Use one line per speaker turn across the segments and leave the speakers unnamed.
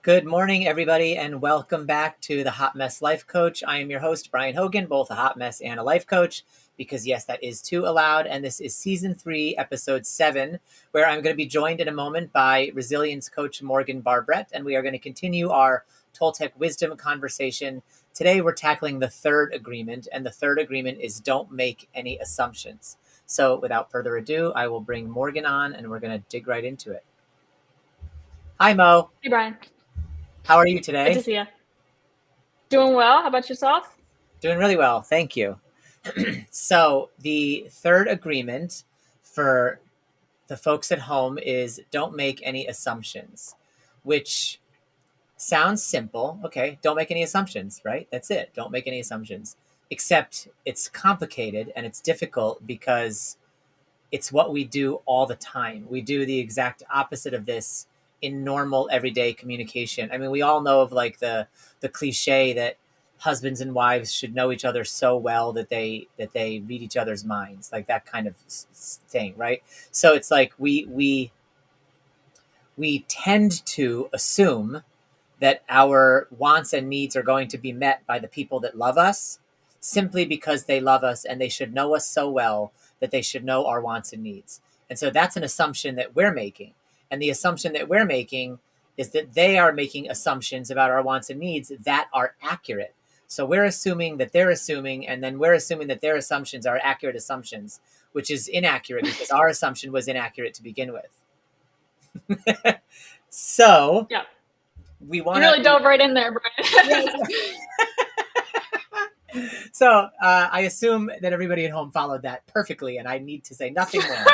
Good morning, everybody, and welcome back to the Hot Mess Life Coach. I am your host, Brian Hogan, both a hot mess and a life coach, because yes, that is too allowed. And this is season 3, episode 7, where I'm going to be joined in a moment by resilience coach Morgan Barbrett, and we are going to continue our Toltec wisdom conversation. Today, we're tackling the third agreement, and the third agreement is don't make any assumptions. So without further ado, I will bring Morgan on, and we're going to dig right into it. Hi, Mo.
Hey, Brian.
How are you
Good
today?
to see you. Doing well. How about yourself?
Doing really well. Thank you. So the third agreement for the folks at home is don't make any assumptions, which sounds simple. Okay, don't make any assumptions, right? That's it. Don't make any assumptions. Except it's complicated and it's difficult because it's what we do all the time. We do the exact opposite of this in normal everyday communication. I mean, we all know of like the cliche that husbands and wives should know each other so well that they read each other's minds, like that kind of thing, right? So it's like we tend to assume that our wants and needs are going to be met by the people that love us simply because they love us and they should know us so well that they should know our wants and needs. And so that's an assumption that we're making. And the assumption that we're making is that they are making assumptions about our wants and needs that are accurate. So we're assuming that they're assuming, and then we're assuming that their assumptions are accurate assumptions, which is inaccurate because our assumption was inaccurate to begin with. So
Yeah.
we want
You really dove right in there, Brian.
So I assume that everybody at home followed that perfectly, and I need to say nothing more.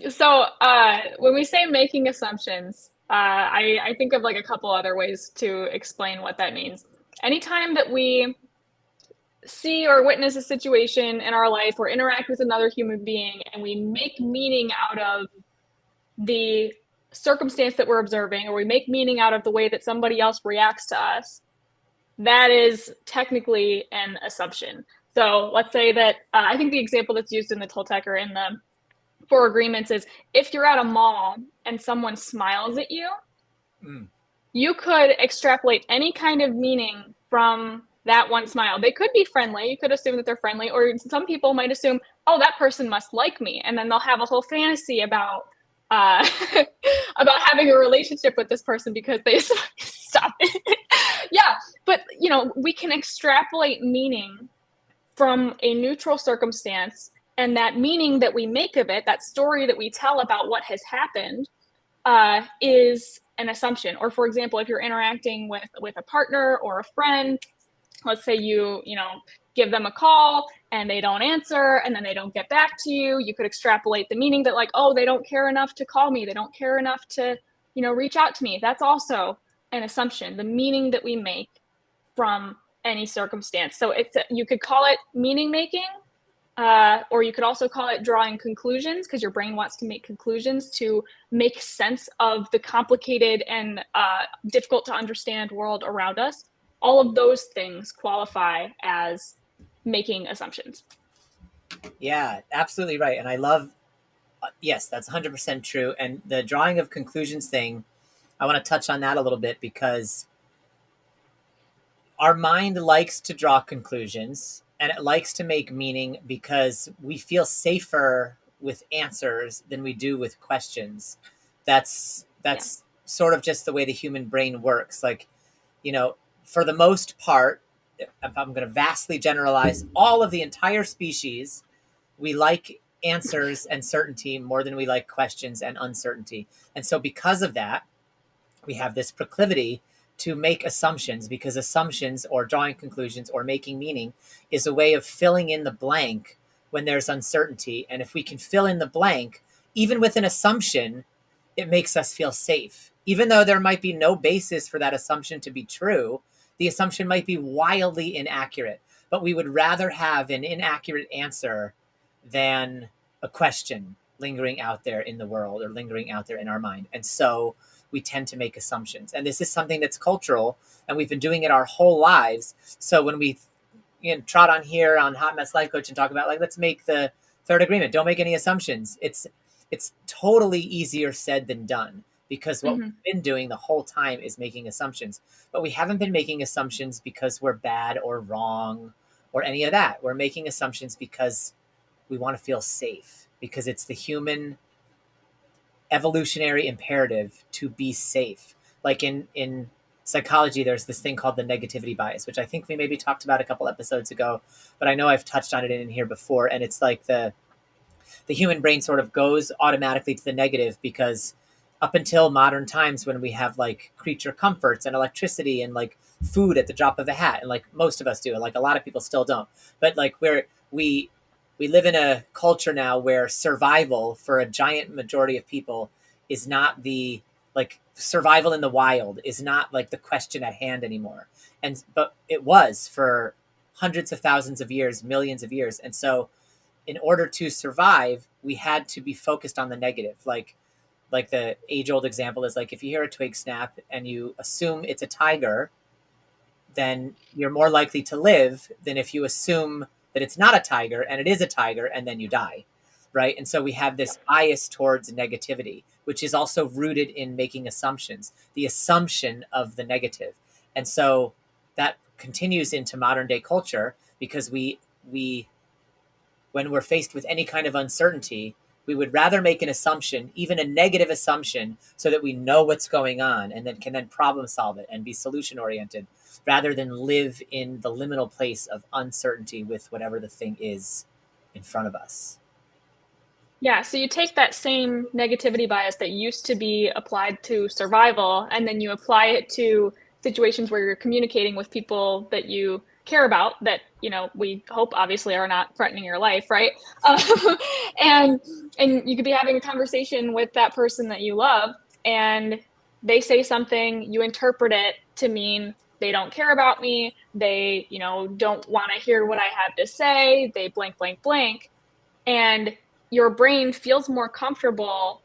So when we say making assumptions, I think of like a couple other ways to explain what that means. Anytime that we see or witness a situation in our life or interact with another human being and we make meaning out of the circumstance that we're observing, or we make meaning out of the way that somebody else reacts to us, that is technically an assumption. So let's say that I think the example that's used in the Toltec or in the 4 agreements is if you're at a mall and someone smiles at you, you could extrapolate any kind of meaning from that one smile. They could be friendly. You could assume that they're friendly, or some people might assume, oh, that person must like me. And then they'll have a whole fantasy about about having a relationship with this person because they stop it. Yeah, but we can extrapolate meaning from a neutral circumstance, and that meaning that we make of it, that story that we tell about what has happened, is an assumption. Or for example, if you're interacting with a partner or a friend, let's say you give them a call and they don't answer and then they don't get back to you, you could extrapolate the meaning that like, oh, they don't care enough to call me, they don't care enough to reach out to me. That's also an assumption, the meaning that we make from any circumstance. So you could call it meaning making, or you could also call it drawing conclusions, because your brain wants to make conclusions to make sense of the complicated and difficult to understand world around us. All of those things qualify as making assumptions.
Yeah, absolutely right. And I love, yes, that's 100% true. And the drawing of conclusions thing, I want to touch on that a little bit because our mind likes to draw conclusions and it likes to make meaning because we feel safer with answers than we do with questions. That's sort of just the way the human brain works. Like, for the most part, if I'm going to vastly generalize, all of the entire species, we like answers and certainty more than we like questions and uncertainty. And so because of that, we have this proclivity to make assumptions, because assumptions or drawing conclusions or making meaning is a way of filling in the blank when there's uncertainty. And if we can fill in the blank, even with an assumption, it makes us feel safe. Even though there might be no basis for that assumption to be true, the assumption might be wildly inaccurate, but we would rather have an inaccurate answer than a question lingering out there in the world or lingering out there in our mind. And so we tend to make assumptions. And this is something that's cultural, and we've been doing it our whole lives. So when we trot on here on Hot Mess Life Coach and talk about, like, let's make the third agreement, don't make any assumptions. It's totally easier said than done, because what
Hmm.
we've been doing the whole time is making assumptions. But we haven't been making assumptions because we're bad or wrong or any of that. We're making assumptions because we want to feel safe, because it's the human evolutionary imperative to be safe. Like in psychology, there's this thing called the negativity bias, which I think we maybe talked about a couple episodes ago, but I know I've touched on it in here before. And it's like the human brain sort of goes automatically to the negative because up until modern times, when we have like creature comforts and electricity and like food at the drop of a hat, and like most of us do, and like a lot of people still don't, but like we live in a culture now where survival for a giant majority of people is not the, like, survival in the wild is not like the question at hand anymore. And but it was for hundreds of thousands of years, millions of years. And so in order to survive, we had to be focused on the negative. Like the age old example is like if you hear a twig snap and you assume it's a tiger, then you're more likely to live than if you assume that it's not a tiger and it is a tiger and then you die. Right. And so we have this
Yep.
bias towards negativity, which is also rooted in making assumptions, the assumption of the negative. And so that continues into modern day culture because we when we're faced with any kind of uncertainty, we would rather make an assumption, even a negative assumption, so that we know what's going on and then can then problem solve it and be solution oriented, rather than live in the liminal place of uncertainty with whatever the thing is in front of us.
Yeah, so you take that same negativity bias that used to be applied to survival, and then you apply it to situations where you're communicating with people that you care about, that, we hope obviously are not threatening your life, right? Um, and and you could be having a conversation with that person that you love, and they say something, you interpret it to mean they don't care about me, they, don't want to hear what I have to say, they blank, blank, blank. And your brain feels more comfortable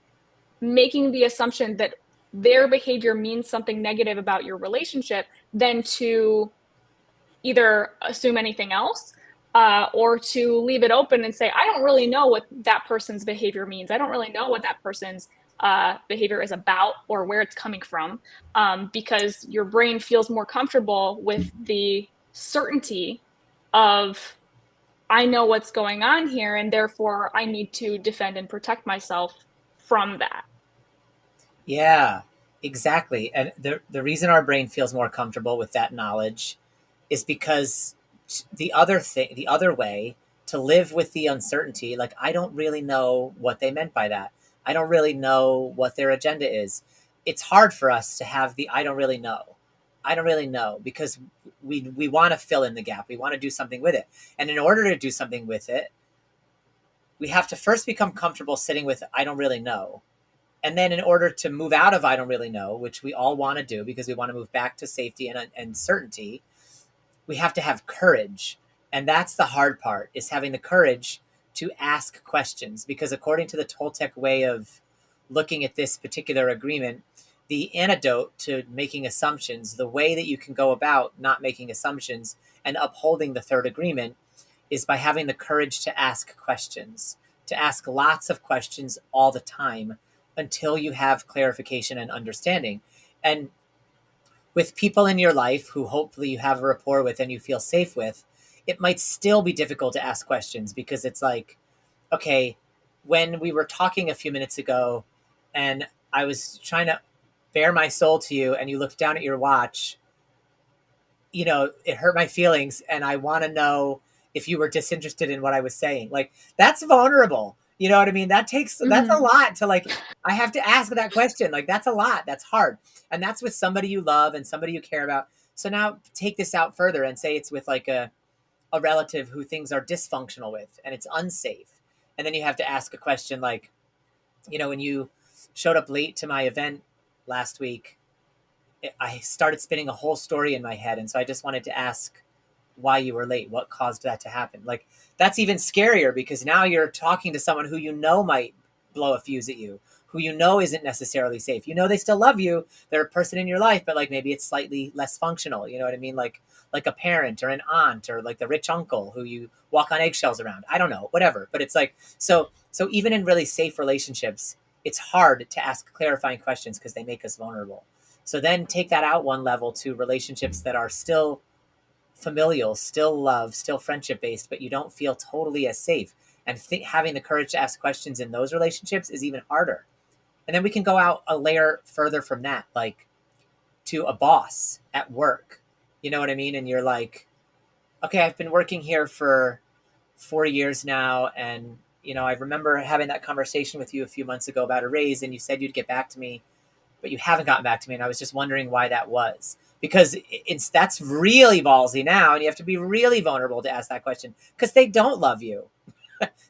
making the assumption that their behavior means something negative about your relationship than to either assume anything else, or to leave it open and say, I don't really know what that person's behavior means. I don't really know what that person's behavior is about or where it's coming from, because your brain feels more comfortable with the certainty of, I know what's going on here, and therefore I need to defend and protect myself from that.
Yeah, exactly. And the reason our brain feels more comfortable with that knowledge is because the other way, to live with the uncertainty, like I don't really know what they meant by that. I don't really know what their agenda is. It's hard for us to have the I don't really know. I don't really know because we want to fill in the gap. We want to do something with it. And in order to do something with it, we have to first become comfortable sitting with I don't really know. And then in order to move out of I don't really know, which we all want to do because we want to move back to safety and certainty, we have to have courage. And that's the hard part, is having the courage to ask questions. Because according to the Toltec way of looking at this particular agreement, the antidote to making assumptions, the way that you can go about not making assumptions and upholding the third agreement, is by having the courage to ask questions, to ask lots of questions all the time until you have clarification and understanding. And with people in your life who hopefully you have a rapport with and you feel safe with, it might still be difficult to ask questions because it's like, okay, when we were talking a few minutes ago and I was trying to bare my soul to you and you looked down at your watch, it hurt my feelings and I want to know if you were disinterested in what I was saying. Like, that's vulnerable. You know what I mean? That's a
Mm-hmm.
lot to, like, I have to ask that question. Like, that's a lot. That's hard. And that's with somebody you love and somebody you care about. So now take this out further and say it's with like a relative who things are dysfunctional with and it's unsafe. And then you have to ask a question like, when you showed up late to my event last week, I started spinning a whole story in my head. And so I just wanted to ask why you were late, what caused that to happen. Like, that's even scarier because now you're talking to someone who might blow a fuse at you, who isn't necessarily safe. They still love you. They're a person in your life, but like maybe it's slightly less functional. You know what I mean? Like a parent or an aunt or like the rich uncle who you walk on eggshells around. I don't know, whatever. But it's like, so even in really safe relationships, it's hard to ask clarifying questions because they make us vulnerable. So then take that out one level to relationships that are still familial, still love, still friendship based, but you don't feel totally as safe. And having the courage to ask questions in those relationships is even harder. And then we can go out a layer further from that, like to a boss at work. You know what I mean? And you're like, okay, I've been working here for 4 years now. And, I remember having that conversation with you a few months ago about a raise, and you said you'd get back to me, but you haven't gotten back to me. And I was just wondering why that was. Because that's really ballsy now. And you have to be really vulnerable to ask that question because they don't love you.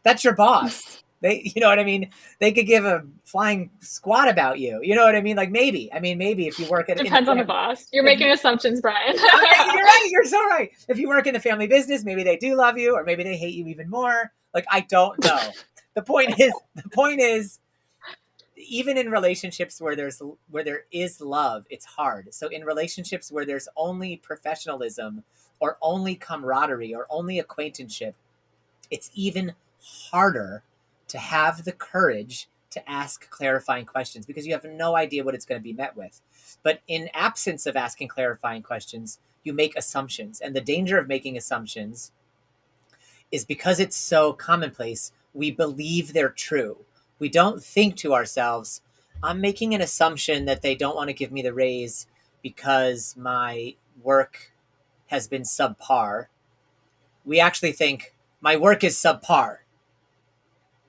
That's your boss. You know what I mean? They could give a flying squat about you. You know what I mean? Like maybe if you work
Depends on the boss. You're making assumptions, Brian.
You're right. You're so right. If you work in the family business, maybe they do love you, or maybe they hate you even more. Like, I don't know. The point is, even in relationships where there is love, it's hard. So in relationships where there's only professionalism or only camaraderie or only acquaintanceship, it's even harder to have the courage to ask clarifying questions because you have no idea what it's going to be met with. But in absence of asking clarifying questions, you make assumptions. And the danger of making assumptions is because it's so commonplace, we believe they're true. We don't think to ourselves, I'm making an assumption that they don't want to give me the raise because my work has been subpar. We actually think my work is subpar.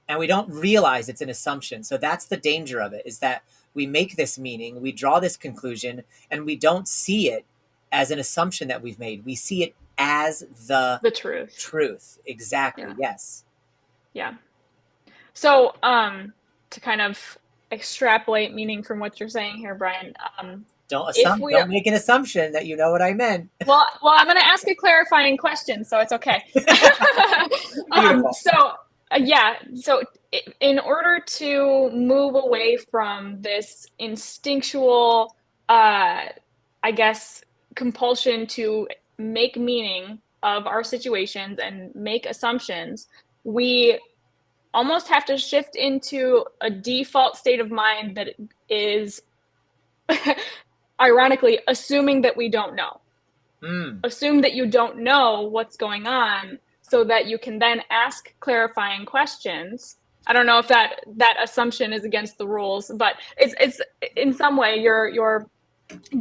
And we don't realize it's an assumption. So that's the danger of it, is that we make this meaning, we draw this conclusion, and we don't see it as an assumption that we've made. We see it as the truth. Exactly. Yeah. Yes.
Yeah. So to kind of extrapolate meaning from what you're saying here, Brian,
don't make an assumption that you know what I meant.
Well, I'm going to ask a clarifying question, so it's okay. So in order to move away from this instinctual, I guess, compulsion to make meaning of our situations and make assumptions, we almost have to shift into a default state of mind that is ironically assuming that we don't know. Assume that you don't know what's going on so that you can then ask clarifying questions. I don't know if that assumption is against the rules, but it's in some way you're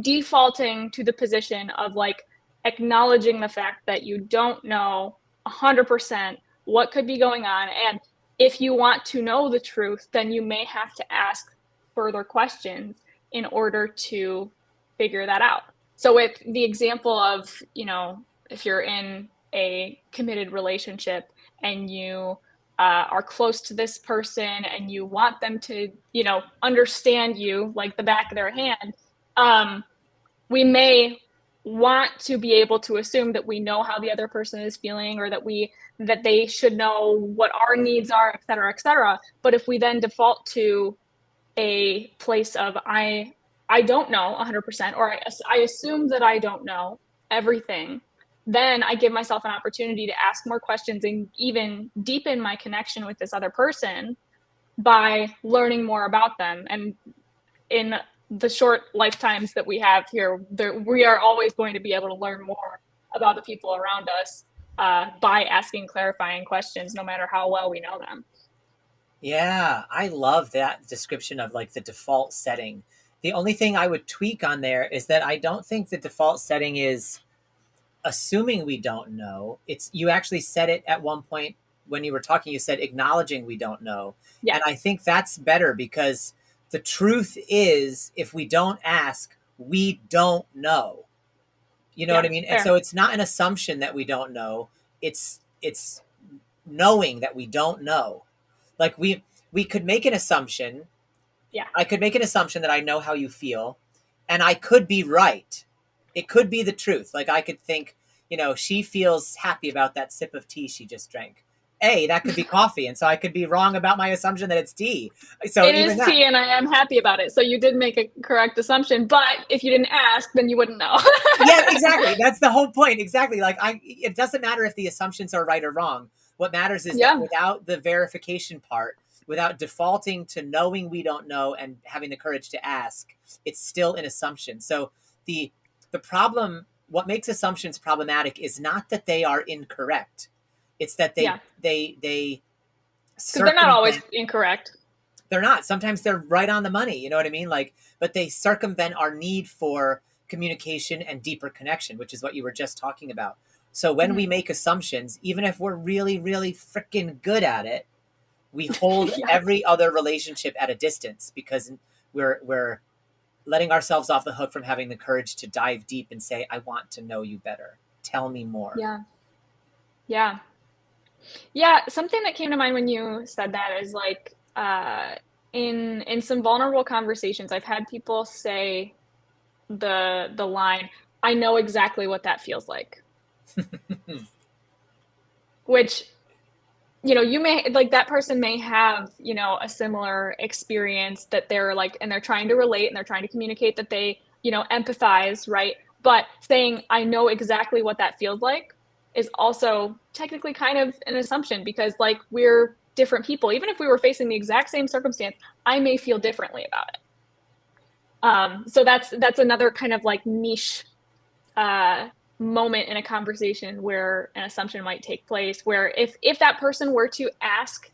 defaulting to the position of like acknowledging the fact that you don't know 100% what could be going on. And if you want to know the truth, then you may have to ask further questions in order to figure that out. So with the example of, if you're in a committed relationship and you are close to this person and you want them to, understand you like the back of their hand, we may want to be able to assume that we know how the other person is feeling, or that they should know what our needs are, et cetera, et cetera. But if we then default to a place of I don't know 100%, or I assume that I don't know everything, then I give myself an opportunity to ask more questions and even deepen my connection with this other person by learning more about them. And in the short lifetimes that we have here, we are always going to be able to learn more about the people around us by asking clarifying questions, no matter how well we know them.
Yeah, I love that description of like the default setting. The only thing I would tweak on there is that I don't think the default setting is assuming we don't know. You actually said it at one point when you were talking, you said acknowledging we don't know. Yeah. And I think that's better because the truth is, if we don't ask, we don't know. You know what I mean? Fair. And so it's not an assumption that we don't know. It's knowing that we don't know. Like we could make an assumption. Yeah. I could make an assumption that I know how you feel, and I could be right. It could be the truth. Like I could think, she feels happy about that sip of tea she just drank. That could be coffee. And so I could be wrong about my assumption that it's tea. So
it is tea and I am happy about it. So you did make a correct assumption, but if you didn't ask, then you wouldn't know.
Yeah, exactly. That's the whole point. Exactly. Like it doesn't matter if the assumptions are right or wrong. What matters is that without the verification part, without defaulting to knowing we don't know and having the courage to ask, it's still an assumption. So the problem, what makes assumptions problematic is not that they are incorrect. It's that
Yeah.
they
Because they're not always
circumvent.
incorrect.
They're not. Sometimes they're right on the money. You know what I mean? Like, but they circumvent our need for communication and deeper connection, which is what you were just talking about. So when we
Mhm.
make assumptions, even if we're really, really freaking good at it, we hold
Yeah.
every other relationship at a distance because we're letting ourselves off the hook from having the courage to dive deep and say, I want to know you better. Tell me more.
Yeah. Yeah. Yeah, something that came to mind when you said that is like in some vulnerable conversations, I've had people say the line, "I know exactly what that feels like," which you may like that person may have a similar experience that they're like, and they're trying to relate and they're trying to communicate that they empathize, right? But saying I know exactly what that feels like is also technically kind of an assumption because like we're different people. Even if we were facing the exact same circumstance, I may feel differently about it. So that's another kind of like niche uh, moment in a conversation where an assumption might take place. Where if that person were to ask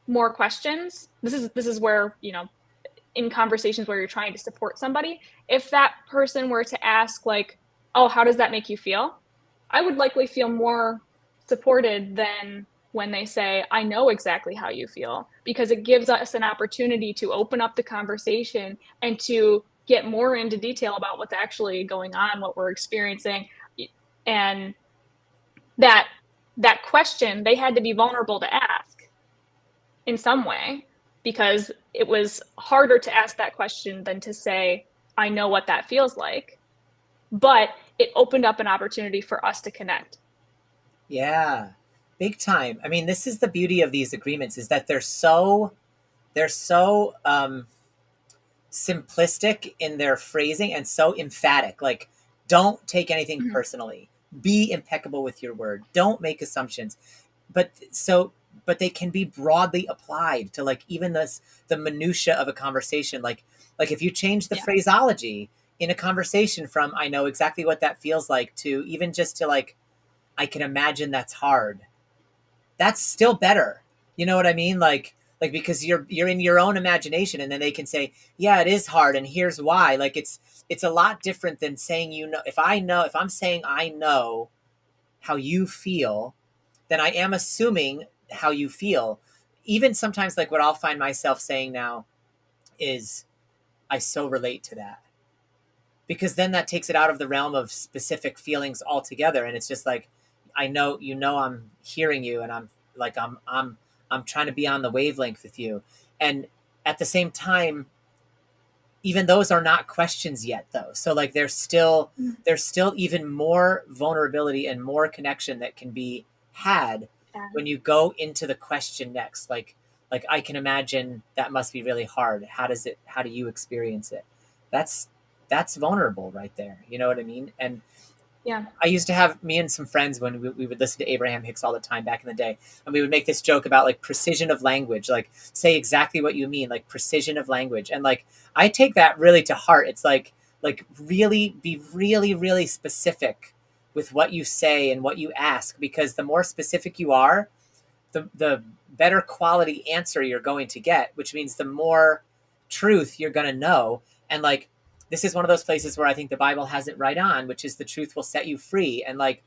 more questions, this is where in conversations where you're trying to support somebody, if that person were to ask like, "Oh, how does that make you feel?" I would likely feel more supported than when they say, "I know exactly how you feel," because it gives us an opportunity to open up the conversation and to get more into detail about what's actually going on, what we're experiencing. And that that question they had to be vulnerable to ask in some way because it was harder to ask that question than to say, I know what that feels like. But it opened up an opportunity for us to connect.
Yeah, big time. I mean, this is the beauty of these agreements is that they're so simplistic in their phrasing and so emphatic. Like, don't take anything
Mhm.
personally. Be impeccable with your word. Don't make assumptions. But so but they can be broadly applied to like even the minutia of a conversation. Like if you change the
Yeah.
phraseology in a conversation from I know exactly what that feels like to even just to like I can imagine that's hard, that's still better. You know what I mean? Like because you're in your own imagination and then they can say, "Yeah, it is hard and here's why." Like it's a lot different than saying if I'm saying I know how you feel, then I am assuming how you feel. Even sometimes like what I'll find myself saying now is I so relate to that. Because then that takes it out of the realm of specific feelings altogether and it's just like I know I'm hearing you and like I'm trying to be on the wavelength with you. And at the same time, even those are not questions yet though. So like there's still even more vulnerability and more connection that can be had
Yeah.
when you go into the question next. Like I can imagine that must be really hard. How do you experience it? That's that's vulnerable right there. You know what I mean? And
Yeah.
I used to have me and some friends when we would listen to Abraham Hicks all the time back in the day, and we would make this joke about like precision of language, like say exactly what you mean, like precision of language, and like I take that really to heart. It's like really be really really specific with what you say and what you ask, because the more specific you are, the better quality answer you're going to get, which means the more truth you're going to know. And like, this is one of those places where I think the Bible has it right on, which is the truth will set you free. And like,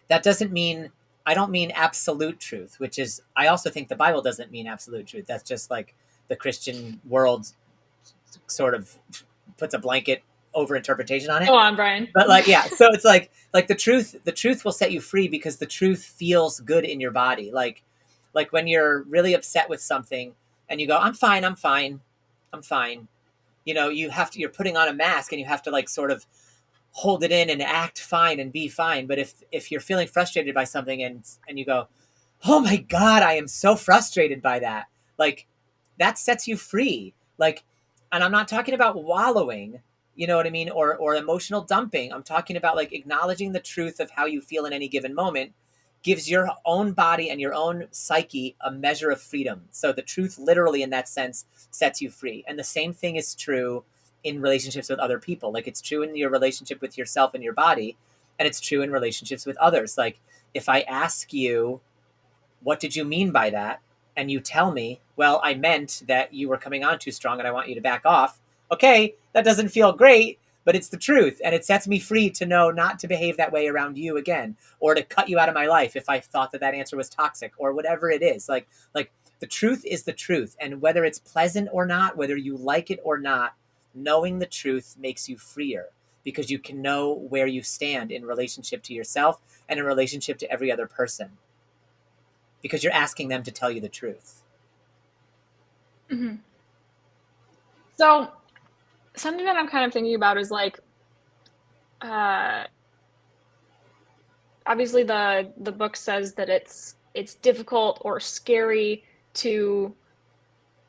that doesn't mean, I don't mean absolute truth, which is, I also think the Bible doesn't mean absolute truth. That's just like the Christian world sort of puts a blanket over interpretation on
Go
it.
on, Brian.
But like, yeah, so it's like the truth will set you free because the truth feels good in your body. Like when you're really upset with something and you go, I'm fine, I'm fine, I'm fine. You're putting on a mask and you have to like sort of hold it in and act fine and be fine. But if you're feeling frustrated by something and you go, oh my God, I am so frustrated by that. Like that sets you free. Like, and I'm not talking about wallowing, you know what I mean? Or emotional dumping. I'm talking about like acknowledging the truth of how you feel in any given moment, gives your own body and your own psyche a measure of freedom. So the truth literally in that sense sets you free. And the same thing is true in relationships with other people. Like it's true in your relationship with yourself and your body, and it's true in relationships with others. Like if I ask you, what did you mean by that? And you tell me, well, I meant that you were coming on too strong and I want you to back off. Okay, that doesn't feel great, but it's the truth. And it sets me free to know not to behave that way around you again, or to cut you out of my life if I thought that that answer was toxic or whatever it is. Like the truth is the truth. And whether it's pleasant or not, whether you like it or not, knowing the truth makes you freer because you can know where you stand in relationship to yourself and in relationship to every other person, because you're asking them to tell you the truth.
Mm-hmm. So something that I'm kind of thinking about is like, obviously the book says that it's difficult or scary to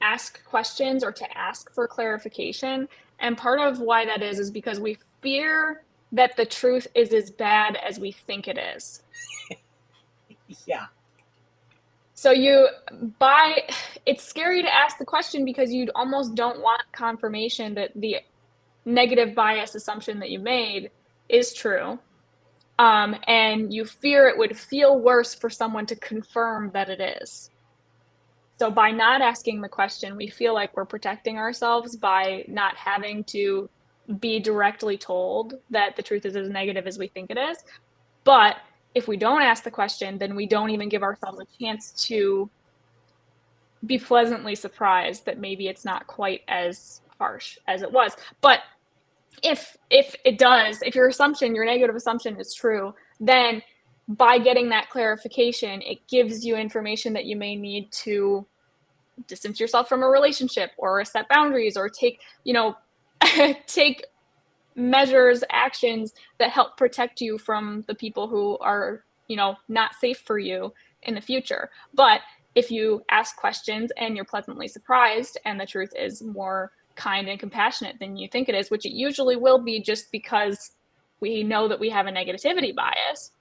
ask questions or to ask for clarification. And part of why that is because we fear that the truth is as bad as we think it is.
Yeah.
So it's scary to ask the question because you almost don't want confirmation that the negative bias assumption that you made is true. And you fear it would feel worse for someone to confirm that it is. So by not asking the question, we feel like we're protecting ourselves by not having to be directly told that the truth is as negative as we think it is. But if we don't ask the question, then we don't even give ourselves a chance to be pleasantly surprised that maybe it's not quite as harsh as it was. But if it does, if your negative assumption is true, then by getting that clarification, it gives you information that you may need to distance yourself from a relationship or set boundaries or take take measures, actions that help protect you from the people who are not safe for you in the future. But if you ask questions and you're pleasantly surprised and the truth is more kind and compassionate than you think it is, which it usually will be just because we know that we have a negativity bias,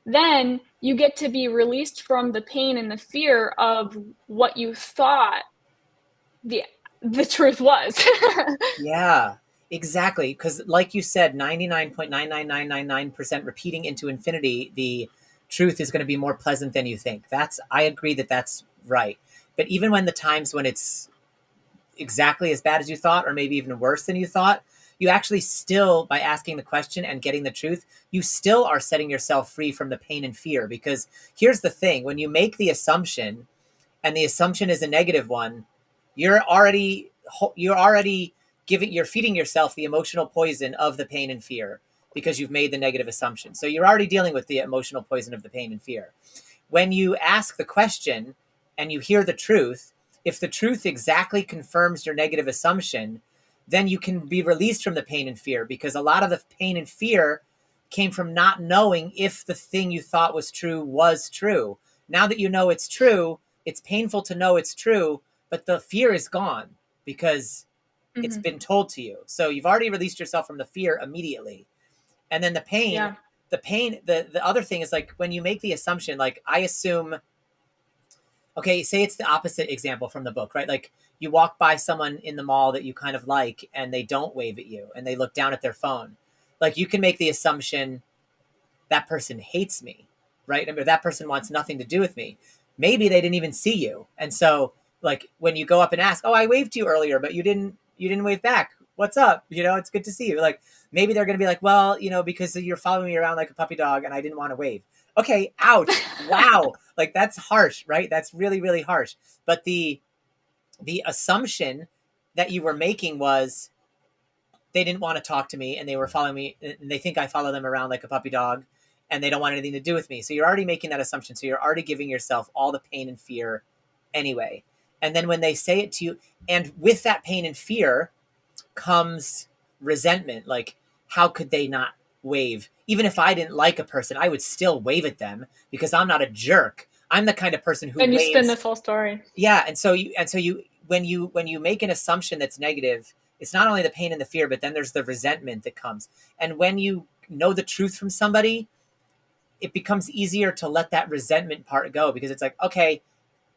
then you get to be released from the pain and the fear of what you thought the truth was.
Yeah, exactly. Because, like you said, 99.99999% repeating into infinity, the truth is going to be more pleasant than you think. I agree that that's right. But even when the times when it's exactly as bad as you thought, or maybe even worse than you thought, you actually still, by asking the question and getting the truth, you still are setting yourself free from the pain and fear. Because here's the thing, when you make the assumption and the assumption is a negative one, you're already you're feeding yourself the emotional poison of the pain and fear because you've made the negative assumption. So you're already dealing with the emotional poison of the pain and fear. When you ask the question and you hear the truth, if the truth exactly confirms your negative assumption, then you can be released from the pain and fear, because a lot of the pain and fear came from not knowing if the thing you thought was true was true. Now that you know it's true, it's painful to know it's true, but the fear is gone because it's
Mm-hmm.
been told to you. So you've already released yourself from the fear immediately. And then
Yeah.
the other thing is, like, when you make the assumption, like I assume, okay, say it's the opposite example from the book, right? Like you walk by someone in the mall that you kind of like and they don't wave at you and they look down at their phone. Like you can make the assumption that person hates me, right? I mean, that person wants nothing to do with me. Maybe they didn't even see you. And so, like, when you go up and ask, oh, I waved to you earlier, but you didn't wave back. What's up? It's good to see you. Like, maybe they're going to be like, well, because you're following me around like a puppy dog and I didn't want to wave. Okay. Ouch. Wow. Like, that's harsh, right? That's really, really harsh. But the assumption that you were making was they didn't want to talk to me and they were following me and they think I follow them around like a puppy dog and they don't want anything to do with me. So you're already making that assumption. So you're already giving yourself all the pain and fear anyway. And then when they say it to you, and with that pain and fear comes resentment. Like, how could they not wave? Even if I didn't like a person, I would still wave at them because I'm not a jerk. I'm the kind of person who
And you spin
waves.
this whole story.
Yeah. And so you when you make an assumption that's negative, it's not only the pain and the fear, but then there's the resentment that comes. And when you know the truth from somebody, it becomes easier to let that resentment part go, because it's like, okay,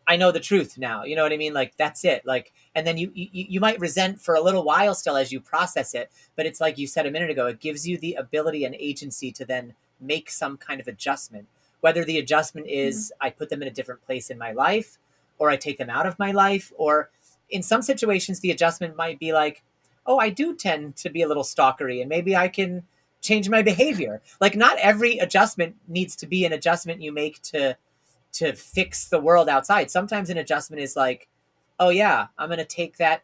I know the truth now. You know what I mean? Like, that's it. Like, and then you might resent for a little while still as you process it. But it's like you said a minute ago, it gives you the ability and agency to then make some kind of adjustment. Whether the adjustment
Mm-hmm.
is I put them in a different place in my life, or I take them out of my life, or in some situations, the adjustment might be like, oh, I do tend to be a little stalkery, and maybe I can change my behavior. Like, not every adjustment needs to be an adjustment you make to fix the world outside. Sometimes an adjustment is like, oh yeah, I'm going to take that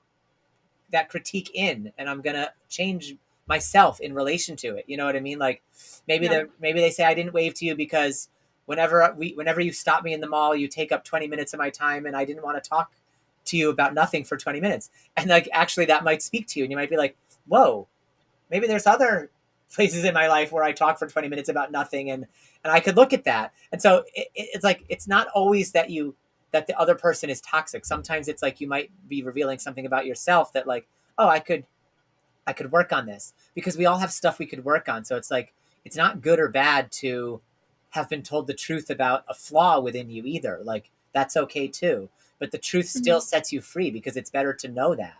critique in, and I'm going to change myself in relation to it. You know what I mean? Like, maybe
Yeah.
maybe they say I didn't wave to you because whenever you stop me in the mall, you take up 20 minutes of my time, and I didn't want to talk to you about nothing for 20 minutes. And like, actually that might speak to you, and you might be like, whoa, maybe there's other places in my life where I talk for 20 minutes about nothing, and I could look at that. And so it's like, it's not always that the other person is toxic. Sometimes it's like you might be revealing something about yourself that, like, oh, I could work on this, because we all have stuff we could work on. So it's like, it's not good or bad to have been told the truth about a flaw within you either. Like, that's okay too. But the truth
Mm-hmm.
still sets you free, because it's better to know that.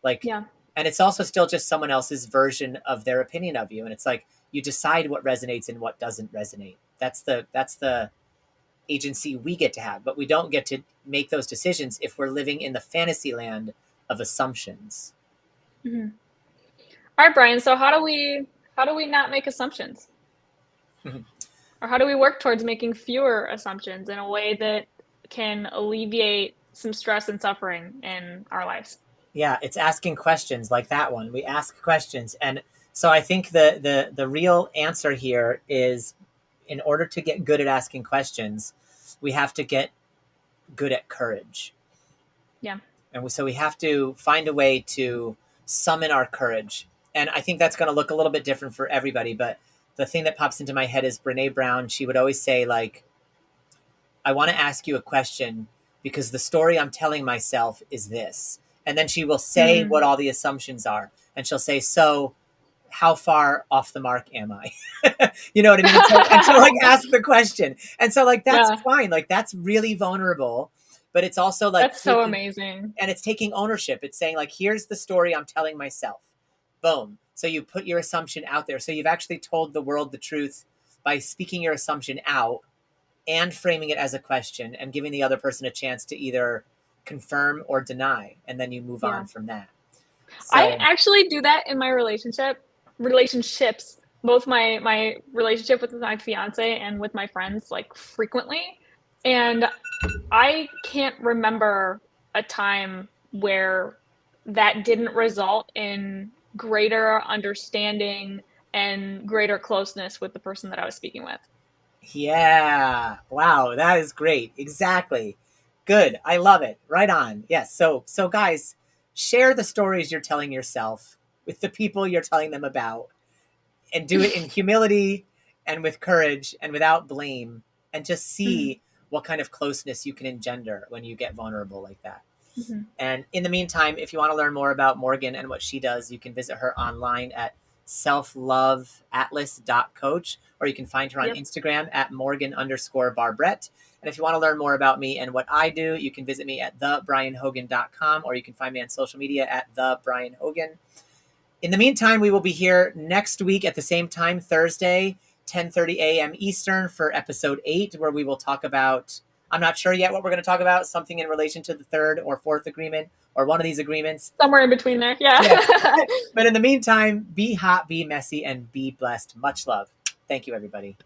Like,
Yeah.
and it's also still just someone else's version of their opinion of you. And it's like, you decide what resonates and what doesn't resonate. That's the agency we get to have, but we don't get to make those decisions if we're living in the fantasy land of assumptions.
Mm-hmm. All right, Brian. So how do we not make assumptions? Or how do we work towards making fewer assumptions in a way that can alleviate some stress and suffering in our lives?
Yeah, it's asking questions like that one. We ask questions. And so I think the real answer here is, in order to get good at asking questions, we have to get good at courage.
Yeah.
And so we have to find a way to summon our courage. And I think that's going to look a little bit different for everybody. But the thing that pops into my head is Brene Brown. She would always say, like, I want to ask you a question because the story I'm telling myself is this. And then she will say
Mm,
what all the assumptions are. And she'll say, so how far off the mark am I? You know what I mean? And so like, ask the question. And so, like, that's
yeah,
fine. Like, that's really vulnerable, but it's also like
that's so
taking,
amazing.
and it's taking ownership. It's saying, like, here's the story I'm telling myself. Boom. So you put your assumption out there. So you've actually told the world the truth by speaking your assumption out and framing it as a question and giving the other person a chance to either confirm or deny. And then you move
Yeah.
on from that.
I
So,
actually do that in my relationships, both my relationship with my fiance and with my friends, like, frequently. And I can't remember a time where that didn't result in greater understanding and greater closeness with the person that I was speaking with.
yeah. Wow, that is great. Exactly. Good. I love it. Right on. Yes. So guys, share the stories you're telling yourself with the people you're telling them about, and do it in humility and with courage and without blame, and just
Mhm,
see what kind of closeness you can engender when you get vulnerable like that.
mhm.
And in the meantime, if you want to learn more about Morgan and what she does, you can visit her online at selfloveatlas.coach, or you can find her on
Yep.
Instagram at Morgan_Barbrett. And if you want to learn more about me and what I do, you can visit me at thebrianhogan.com, or you can find me on social media at thebrianhogan. In the meantime, we will be here next week at the same time, Thursday, 10:30 a.m. Eastern, for episode 8, where we will talk about, I'm not sure yet what we're going to talk about, something in relation to the third or fourth agreement, or one of these agreements.
Somewhere in between there. Yeah.
Yeah. But in the meantime, be hot, be messy, and be blessed. Much love. Thank you, everybody.